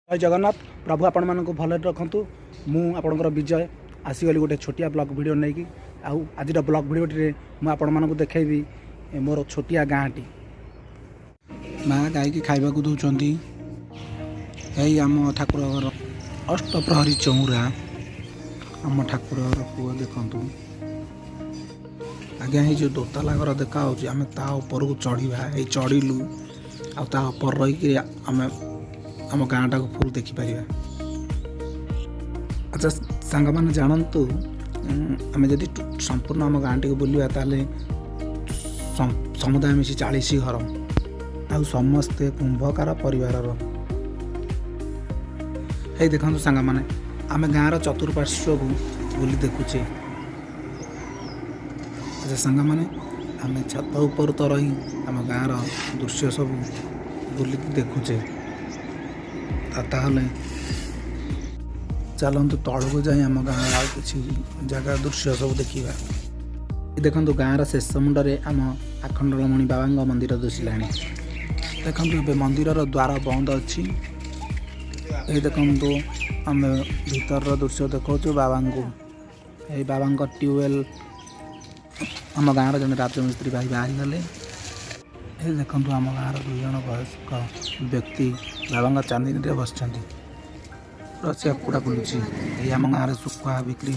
जय जगन्नाथ प्रभु आपण मानक भले रखु मुझर विजय आसीगली गोटे छोटिया ब्लॉग वीडियो नहीं कि आज ब्लॉग वीडियो मुझे देखी मोर छोटिया गाँटी माँ गाई की खावा दौरान यही आम ठाकुर घर अष्टप्रहरी चौरा आम ठाकुर घर पुआ देखु आज्ञा ये जो दोताला घर देखा आम ता ऊपर को चढ़ा ये चढ़लु आपर रही आम आम गाँटा को फुल देखिपर। अच्छा सांग मैंने जानतु आम जदि संपूर्ण आम गाँटी को बुलवा ताले समुदाय मिसी 40 घर आ समस्ते कुंभकार परिवार है देखु सांग मैंने आम गाँव चतुर्पार्श्व को बुली देखुचे। अच्छा सांग मैंने आम छत ऊपर तो रही आम गाँव दृश्य सब बुली देखुचे ताहले चलतु तल को जाए आम गाँव आ कि जगह दृश्य सब देखा देखु गाँव शेष मुंडे आम आखंडलमणि बाबा मंदिर दिशा देखु ए मंदिर द्वार बंद अच्छी ये देखु आम भीतर दृश्य देखा बाबा को ये बाबा ट्यूबवेल आम गाँव जन राजमिस्त्री भाई बाहरी गले ये देखु आम गाँव 2 जन वयस्क व्यक्ति बाबा चांदी बस रसिया कुड़ा बुलूची ये आम गाँव शुखुआ बिक्री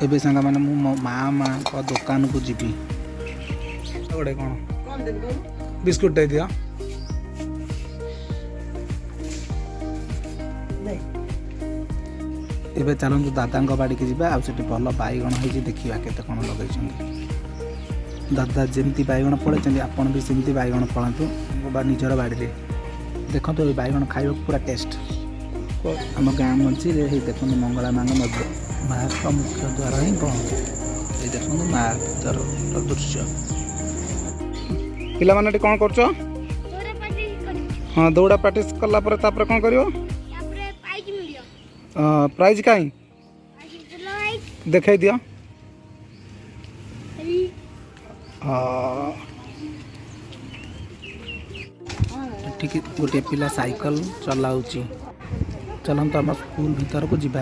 होबे सांग मैंने माँ माँ का दुकान को जीवी गोटे कौन बिस्कुट दे दिया एबे चलतु दादा बाड़ी की जावा आठ भल बैगण हो देखा के कौन लगे दादा जमी बैगण पड़े आपड़ भी सेमती बैगण फलातु निजर बाड़ी में देखो ये बैगण खाइबा पूरा टेस्ट आम गाँव मझी देखो मंगला माँ माँ का मुख्य द्वार ही बंद ये देखो माँ भर दृश्य पिला माने कौन कर हाँ दौड़ा प्रैक्टिस कलापर कौन कर प्राइज कहीं देखाई दिया ठीक गोटे पिला साइकिल चलाऊ चलते आम स्कूल भीतर को जीवा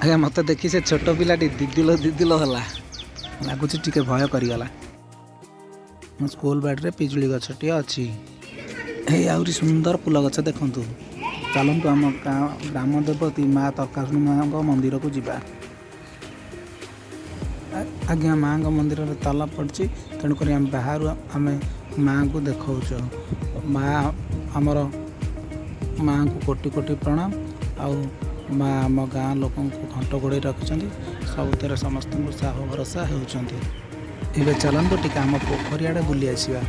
आज्ञा मत देखी से छोट पिला दिदिल है लगुच टे भय करगला स्कूल बाड़े पिजुली गछटे अच्छी आहरी सुंदर फूल गछ देखु चलतु आम ग्राम देवती माँ तरकाशुणी माँ मंदिर को जीवा आज्ञा माँ मंदिर में ताला पड़ी तेणुक आम बाहर आम माँ को देखा माँ आमर माँ को कोटि कोटि प्रणाम आ माँ आम गाँ लोक घंट गोड़े रखिंट सबुत समस्त साह भरोसा होते चलतु टी आम पोखरी आड़े बुली आसवा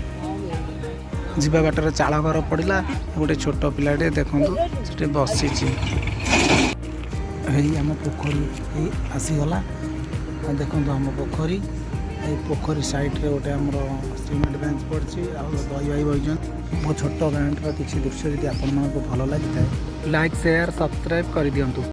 जीवा बाटर चाल घर पड़ा गोटे छोट पिलाटे देखु से बसी आम पोखरी आसीगला देखो आम पोखरी पोखरी साइड्रे गोटे आम सीमेंट बेंच पड़ी दही भाई बही मो छोट गाँव किसी दृश्य यदि आपको भल लगी था लाइक शेयर सब्सक्राइब कर दिंतु।